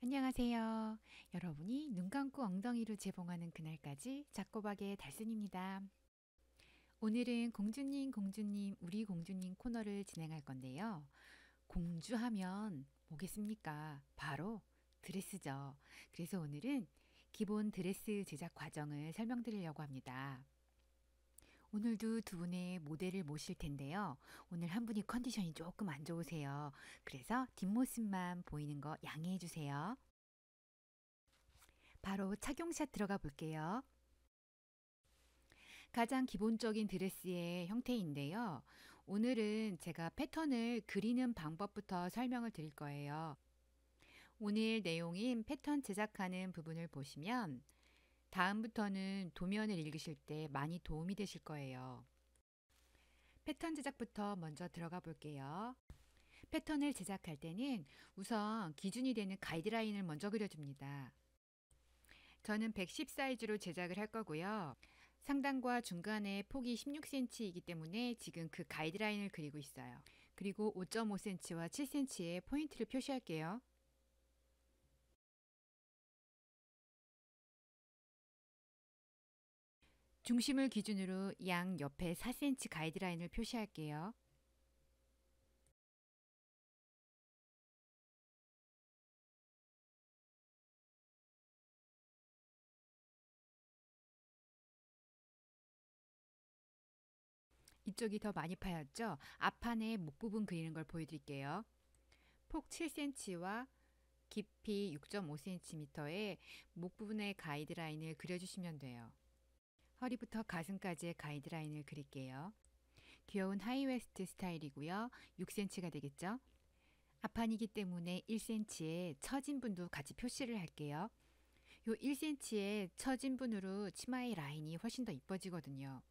안녕하세요. 여러분이 눈 감고 엉덩이로 재봉하는 그날까지 작고박의 달순입니다. 오늘은 공주님, 우리 공주님 코너를 진행할 건데요. 공주하면 뭐겠습니까? 바로 드레스죠. 그래서 오늘은 기본 드레스 제작 과정을 설명드리려고 합니다. 오늘도 두 분의 모델을 모실 텐데요. 오늘 한 분이 컨디션이 조금 안 좋으세요. 그래서 뒷모습만 보이는 거 양해해 주세요. 바로 착용샷 들어가 볼게요. 가장 기본적인 드레스의 형태인데요. 오늘은 제가 패턴을 그리는 방법부터 설명을 드릴 거예요. 오늘 내용인 패턴 제작하는 부분을 보시면 다음부터는 도면을 읽으실 때 많이 도움이 되실 거예요. 패턴 제작부터 먼저 들어가 볼게요. 패턴을 제작할 때는 우선 기준이 되는 가이드라인을 먼저 그려줍니다. 저는 110 사이즈로 제작을 할 거고요. 상단과 중간의 폭이 16cm이기 때문에 지금 그 가이드라인을 그리고 있어요. 그리고 5.5cm와 7cm의 포인트를 표시할게요. 중심을 기준으로 양 옆에 4cm 가이드라인을 표시할게요. 이쪽이 더 많이 파였죠? 앞판에 목 부분 그리는 걸 보여드릴게요. 폭 7cm와 깊이 6.5cm의 목 부분의 가이드라인을 그려주시면 돼요. 허리부터 가슴까지의 가이드라인을 그릴게요. 귀여운 하이웨스트 스타일이고요. 6cm가 되겠죠? 앞판이기 때문에 1cm의 처진 분도 같이 표시를 할게요. 요 1cm의 처진 분으로 치마의 라인이 훨씬 더 이뻐지거든요.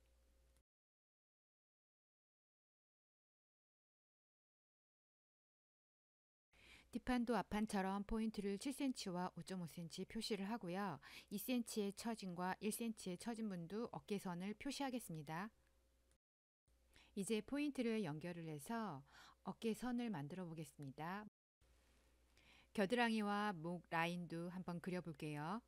뒷판도 앞판처럼 포인트를 7cm와 5.5cm 표시를 하고요. 2cm의 처진과 1cm의 처진 분도 어깨선을 표시하겠습니다. 이제 포인트를 연결을 해서 어깨선을 만들어 보겠습니다. 겨드랑이와 목 라인도 한번 그려볼게요.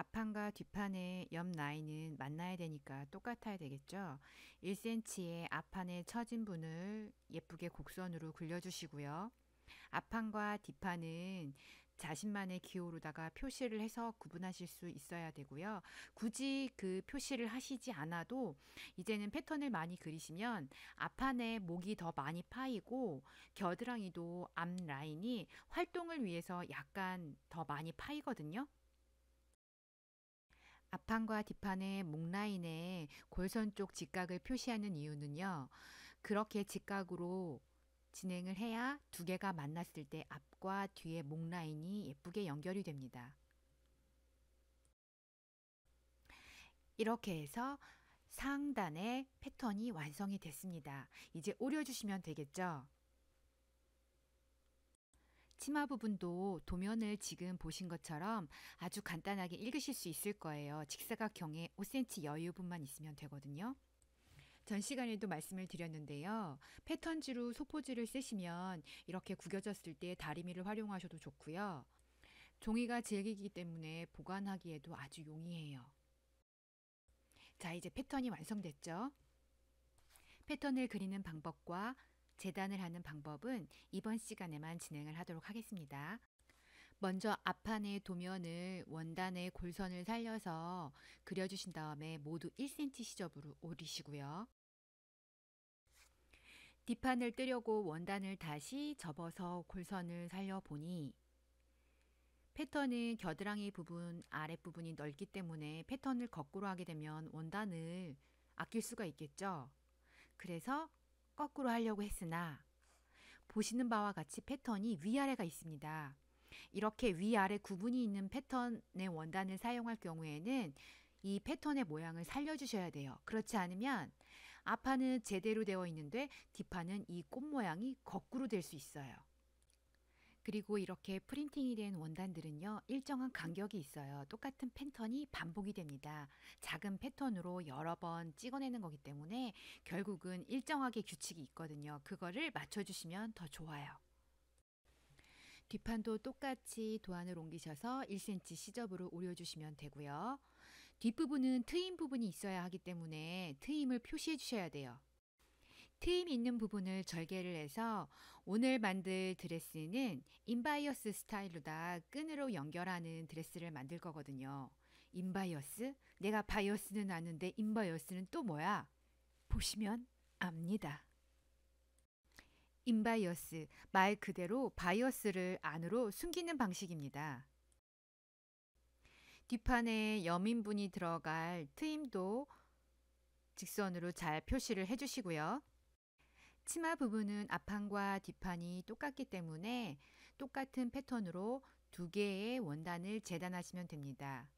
앞판과 뒷판의 옆 라인은 만나야 되니까 똑같아야 되겠죠. 1cm의 앞판의 처진 분을 예쁘게 곡선으로 굴려주시고요. 앞판과 뒷판은 자신만의 기호로다가 표시를 해서 구분하실 수 있어야 되고요. 굳이 그 표시를 하시지 않아도 이제는 패턴을 많이 그리시면 앞판에 목이 더 많이 파이고 겨드랑이도 앞 라인이 활동을 위해서 약간 더 많이 파이거든요. 앞판과 뒷판의 목 라인에 골선 쪽 직각을 표시하는 이유는요. 그렇게 직각으로 진행을 해야 두 개가 만났을 때 앞과 뒤의 목 라인이 예쁘게 연결이 됩니다. 이렇게 해서 상단의 패턴이 완성이 됐습니다. 이제 오려주시면 되겠죠. 치마 부분도 도면을 지금 보신 것처럼 아주 간단하게 읽으실 수 있을 거예요. 직사각형에 5cm 여유분만 있으면 되거든요. 전 시간에도 말씀을 드렸는데요. 패턴지로 소포지를 쓰시면 이렇게 구겨졌을 때 다리미를 활용하셔도 좋고요. 종이가 질기기 때문에 보관하기에도 아주 용이해요. 자, 이제 패턴이 완성됐죠? 패턴을 그리는 방법과 재단을 하는 방법은 이번 시간에만 진행을 하도록 하겠습니다. 먼저 앞판의 도면을 원단의 골선을 살려서 그려주신 다음에 모두 1cm 시접으로 오리시고요. 뒷판을 뜨려고 원단을 다시 접어서 골선을 살려보니 패턴은 겨드랑이 부분, 아랫부분이 넓기 때문에 패턴을 거꾸로 하게 되면 원단을 아낄 수가 있겠죠. 그래서 거꾸로 하려고 했으나 보시는 바와 같이 패턴이 위아래가 있습니다. 이렇게 위아래 구분이 있는 패턴의 원단을 사용할 경우에는 이 패턴의 모양을 살려주셔야 돼요. 그렇지 않으면 앞판은 제대로 되어 있는데 뒷판은 이 꽃 모양이 거꾸로 될 수 있어요. 그리고 이렇게 프린팅이 된 원단들은요, 일정한 간격이 있어요. 똑같은 패턴이 반복이 됩니다. 작은 패턴으로 여러 번 찍어내는 거기 때문에 결국은 일정하게 규칙이 있거든요. 그거를 맞춰주시면 더 좋아요. 뒷판도 똑같이 도안을 옮기셔서 1cm 시접으로 오려주시면 되고요. 뒷부분은 트임 부분이 있어야 하기 때문에 트임을 표시해 주셔야 돼요. 트임이 있는 부분을 절개를 해서 오늘 만들 드레스는 인바이어스 스타일로다 끈으로 연결하는 드레스를 만들 거거든요. 인바이어스? 내가 바이어스는 아는데 인바이어스는 또 뭐야? 보시면 압니다. 인바이어스, 말 그대로 바이어스를 안으로 숨기는 방식입니다. 뒷판에 여민분이 들어갈 트임도 직선으로 잘 표시를 해주시고요. 치마 부분은 앞판과 뒷판이 똑같기 때문에 똑같은 패턴으로 두 개의 원단을 재단하시면 됩니다.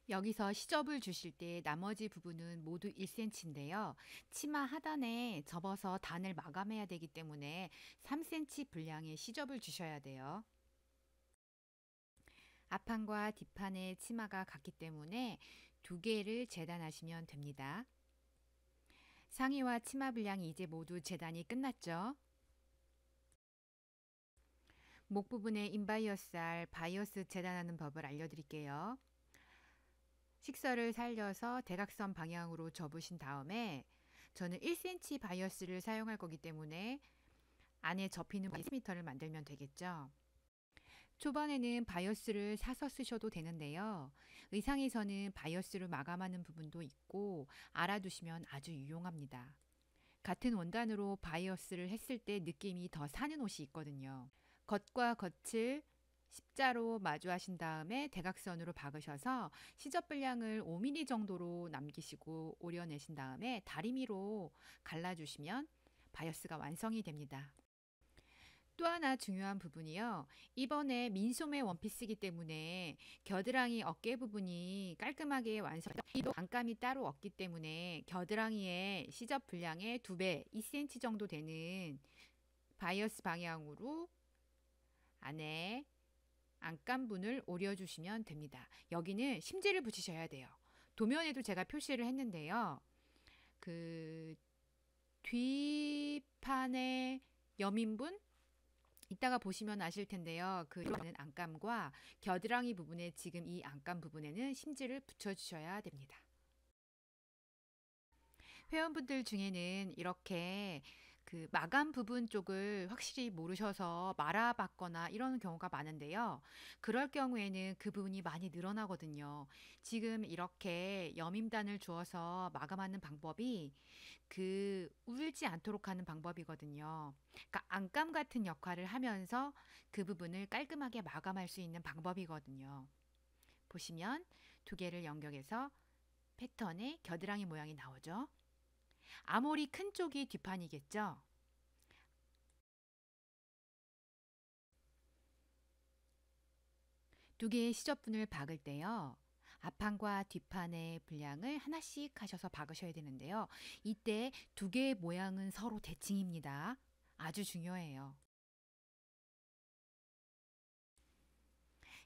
여기서 시접을 주실 때 나머지 부분은 모두 1cm인데요. 치마 하단에 접어서 단을 마감해야 되기 때문에 3cm 분량의 시접을 주셔야 돼요. 앞판과 뒷판의 치마가 같기 때문에 두 개를 재단하시면 됩니다. 상의와 치마 분량이 이제 모두 재단이 끝났죠. 목 부분에 인바이어스알 바이어스 재단하는 법을 알려드릴게요. 식설을 살려서 대각선 방향으로 접으신 다음에 저는 1cm 바이어스를 사용할 거기 때문에 안에 접히는 1cm를 만들면 되겠죠. 초반에는 바이어스를 사서 쓰셔도 되는데요. 의상에서는 바이어스를 마감하는 부분도 있고 알아두시면 아주 유용합니다. 같은 원단으로 바이어스를 했을 때 느낌이 더 사는 옷이 있거든요. 겉과 겉을 십자로 마주하신 다음에 대각선으로 박으셔서 시접 분량을 5mm 정도로 남기시고 오려내신 다음에 다리미로 갈라주시면 바이어스가 완성이 됩니다. 또 하나 중요한 부분이요. 이번에 민소매 원피스이기 때문에 겨드랑이 어깨 부분이 깔끔하게 완성되고 안감이 따로 없기 때문에 겨드랑이의 시접 분량의 2배, 2cm 정도 되는 바이어스 방향으로 안에 안감분을 오려주시면 됩니다. 여기는 심지를 붙이셔야 돼요. 도면에도 제가 표시를 했는데요. 그 뒷판의 여민분 이따가 보시면 아실 텐데요. 그 안감과 겨드랑이 부분에 지금 이 안감 부분에는 심지를 붙여주셔야 됩니다. 회원분들 중에는 이렇게 그 마감 부분 쪽을 확실히 모르셔서 말아봤거나 이런 경우가 많은데요. 그럴 경우에는 그 부분이 많이 늘어나거든요. 지금 이렇게 여밈단을 주어서 마감하는 방법이 그 울지 않도록 하는 방법이거든요. 그러니까 안감 같은 역할을 하면서 그 부분을 깔끔하게 마감할 수 있는 방법이거든요. 보시면 두 개를 연결해서 패턴의 겨드랑이 모양이 나오죠. 아무리 큰 쪽이 뒷판이겠죠. 두 개의 시접분을 박을 때요. 앞판과 뒷판의 분량을 하나씩 하셔서 박으셔야 되는데요. 이때 두 개의 모양은 서로 대칭입니다. 아주 중요해요.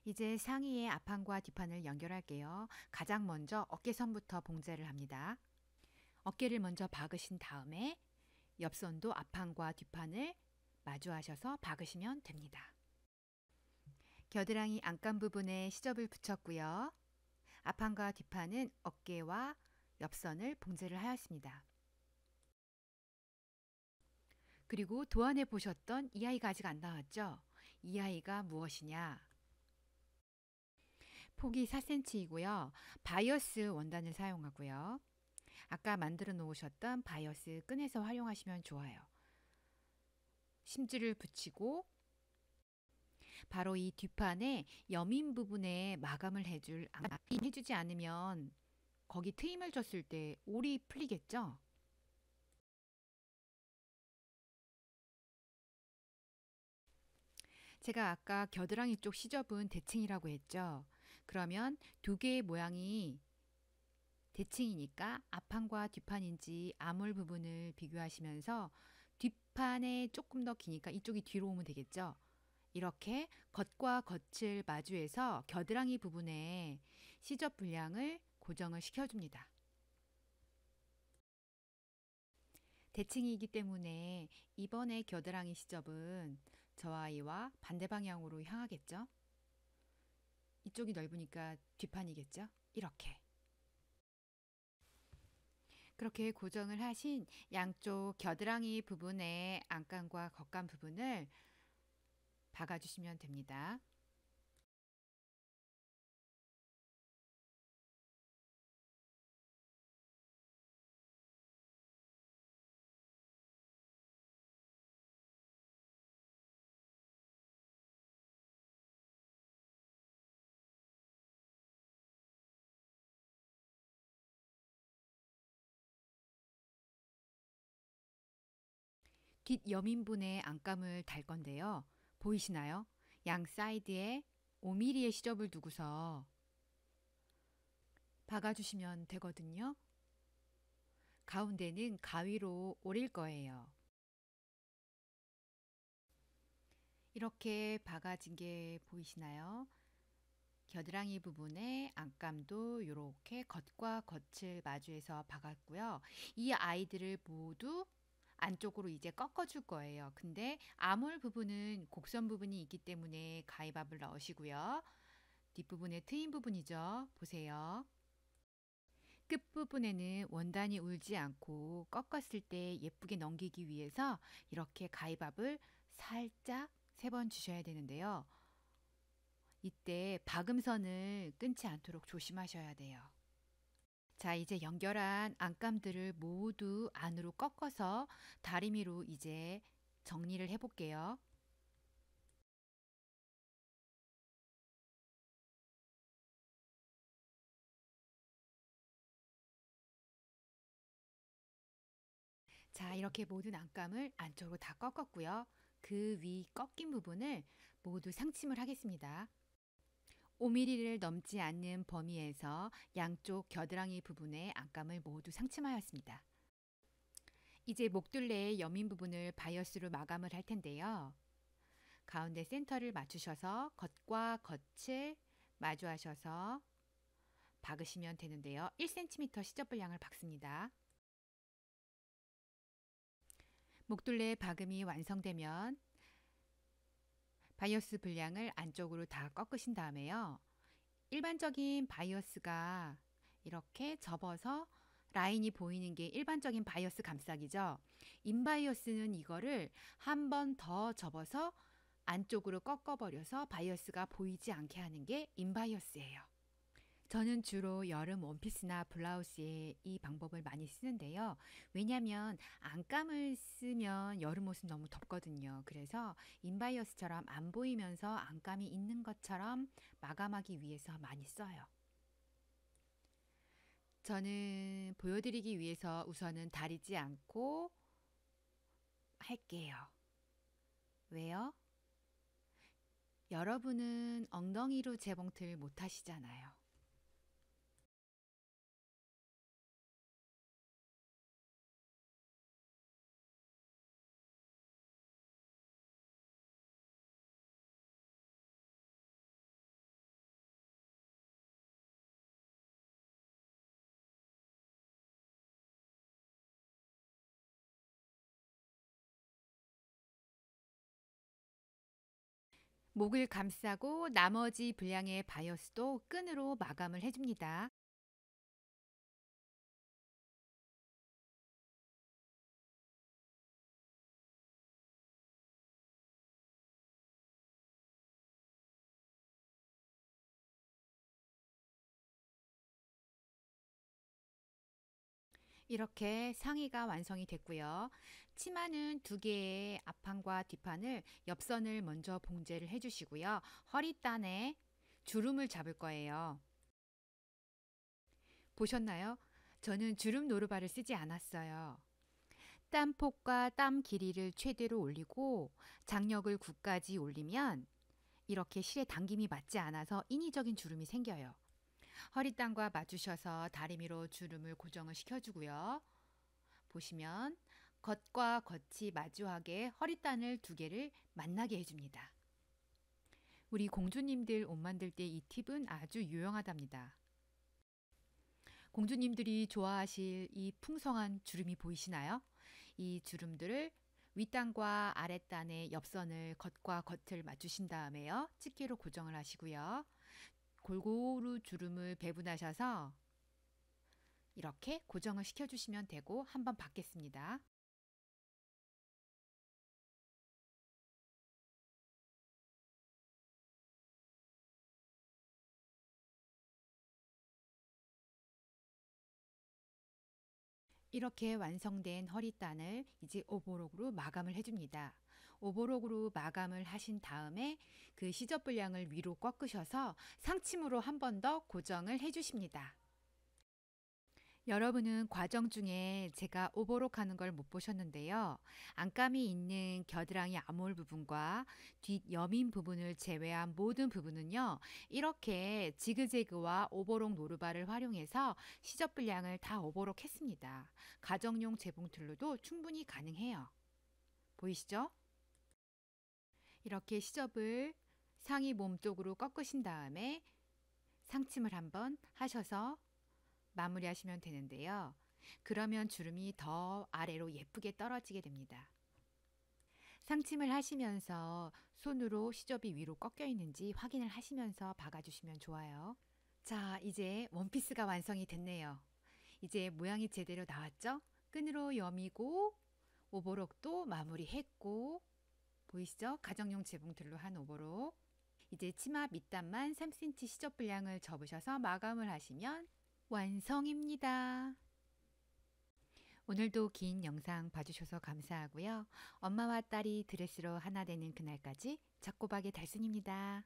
이제 상의의 앞판과 뒷판을 연결할게요. 가장 먼저 어깨선부터 봉제를 합니다. 어깨를 먼저 박으신 다음에 옆선도 앞판과 뒷판을 마주하셔서 박으시면 됩니다. 겨드랑이 안감 부분에 시접을 붙였고요. 앞판과 뒷판은 어깨와 옆선을 봉제를 하였습니다. 그리고 도안에 보셨던 이 아이가 아직 안 나왔죠? 이 아이가 무엇이냐? 폭이 4cm이고요. 바이어스 원단을 사용하고요. 아까 만들어 놓으셨던 바이어스 끈에서 활용하시면 좋아요. 심지를 붙이고 바로 이 뒷판에 여민 부분에 마감을 해주지 않으면 거기 트임을 줬을 때 올이 풀리겠죠? 제가 아까 겨드랑이 쪽 시접은 대칭이라고 했죠? 그러면 두 개의 모양이 대칭이니까 앞판과 뒷판인지 아몰 부분을 비교하시면서 뒷판에 조금 더 기니까 이쪽이 뒤로 오면 되겠죠. 이렇게 겉과 겉을 마주해서 겨드랑이 부분에 시접 분량을 고정을 시켜줍니다. 대칭이기 때문에 이번에 겨드랑이 시접은 저 아이와 반대 방향으로 향하겠죠. 이쪽이 넓으니까 뒷판이겠죠. 이렇게. 그렇게 고정을 하신 양쪽 겨드랑이 부분의 안감과 겉감 부분을 박아주시면 됩니다. 뒷여민분의 안감을 달 건데요. 보이시나요? 양 사이드에 5mm의 시접을 두고서 박아주시면 되거든요. 가운데는 가위로 오릴 거예요. 이렇게 박아진 게 보이시나요? 겨드랑이 부분에 안감도 이렇게 겉과 겉을 마주해서 박았고요. 이 아이들을 모두 안쪽으로 이제 꺾어줄 거예요. 근데 아몰 부분은 곡선 부분이 있기 때문에 가위밥을 넣으시고요. 뒷부분에 트인 부분이죠. 보세요. 끝부분에는 원단이 울지 않고 꺾었을 때 예쁘게 넘기기 위해서 이렇게 가위밥을 살짝 3번 주셔야 되는데요. 이때 박음선을 끊지 않도록 조심하셔야 돼요. 자, 이제 연결한 안감들을 모두 안으로 꺾어서 다리미로 이제 정리를 해볼게요. 자, 이렇게 모든 안감을 안쪽으로 다 꺾었고요. 그 위 꺾인 부분을 모두 상침을 하겠습니다. 5mm를 넘지 않는 범위에서 양쪽 겨드랑이 부분의 안감을 모두 상침하였습니다. 이제 목둘레의 여민 부분을 바이어스로 마감을 할 텐데요. 가운데 센터를 맞추셔서 겉과 겉을 마주하셔서 박으시면 되는데요. 1cm 시접 분량을 박습니다. 목둘레 박음이 완성되면 바이어스 분량을 안쪽으로 다 꺾으신 다음에요. 일반적인 바이어스가 이렇게 접어서 라인이 보이는 게 일반적인 바이어스 감싸기죠. 인바이어스는 이거를 한 번 더 접어서 안쪽으로 꺾어버려서 바이어스가 보이지 않게 하는 게 인바이어스예요. 저는 주로 여름 원피스나 블라우스에 이 방법을 많이 쓰는데요. 왜냐하면 안감을 쓰면 여름 옷은 너무 덥거든요. 그래서 인바이어스처럼 안 보이면서 안감이 있는 것처럼 마감하기 위해서 많이 써요. 저는 보여드리기 위해서 우선은 다리지 않고 할게요. 왜요? 여러분은 엉덩이로 재봉틀 못 하시잖아요. 목을 감싸고 나머지 분량의 바이어스도 끈으로 마감을 해줍니다. 이렇게 상의가 완성이 됐고요. 치마는 2개의 앞판과 뒷판을 옆선을 먼저 봉제를 해주시고요. 허리단에 주름을 잡을 거예요. 보셨나요? 저는 주름 노루발을 쓰지 않았어요. 땀폭과 땀 길이를 최대로 올리고 장력을 9까지 올리면 이렇게 실에 당김이 맞지 않아서 인위적인 주름이 생겨요. 허리단과 맞추셔서 다리미로 주름을 고정을 시켜주고요. 보시면 겉과 겉이 마주하게 허리단을 두 개를 만나게 해줍니다. 우리 공주님들 옷 만들 때 이 팁은 아주 유용하답니다. 공주님들이 좋아하실 이 풍성한 주름이 보이시나요? 이 주름들을 윗단과 아랫단의 옆선을 겉과 겉을 맞추신 다음에요. 집게로 고정을 하시고요. 골고루 주름을 배분하셔서 이렇게 고정을 시켜주시면 되고 한번 받겠습니다. 이렇게 완성된 허리단을 이제 오버록으로 마감을 해줍니다. 오버록으로 마감을 하신 다음에 그 시접 분량을 위로 꺾으셔서 상침으로 한 번 더 고정을 해주십니다. 여러분은 과정 중에 제가 오버록 하는 걸 못 보셨는데요. 안감이 있는 겨드랑이 암홀 부분과 뒷 여민 부분을 제외한 모든 부분은요. 이렇게 지그재그와 오버록 노루발을 활용해서 시접 분량을 다 오버록 했습니다. 가정용 재봉틀로도 충분히 가능해요. 보이시죠? 이렇게 시접을 상의 몸 쪽으로 꺾으신 다음에 상침을 한번 하셔서 마무리하시면 되는데요. 그러면 주름이 더 아래로 예쁘게 떨어지게 됩니다. 상침을 하시면서 손으로 시접이 위로 꺾여 있는지 확인을 하시면서 박아주시면 좋아요. 자, 이제 원피스가 완성이 됐네요. 이제 모양이 제대로 나왔죠? 끈으로 여미고 오버록도 마무리했고 보이시죠? 가정용 재봉틀로 한 오버록. 이제 치마 밑단만 3cm 시접 분량을 접으셔서 마감을 하시면 완성입니다. 오늘도 긴 영상 봐주셔서 감사하고요. 엄마와 딸이 드레스로 하나 되는 그날까지 작고박의 달순입니다.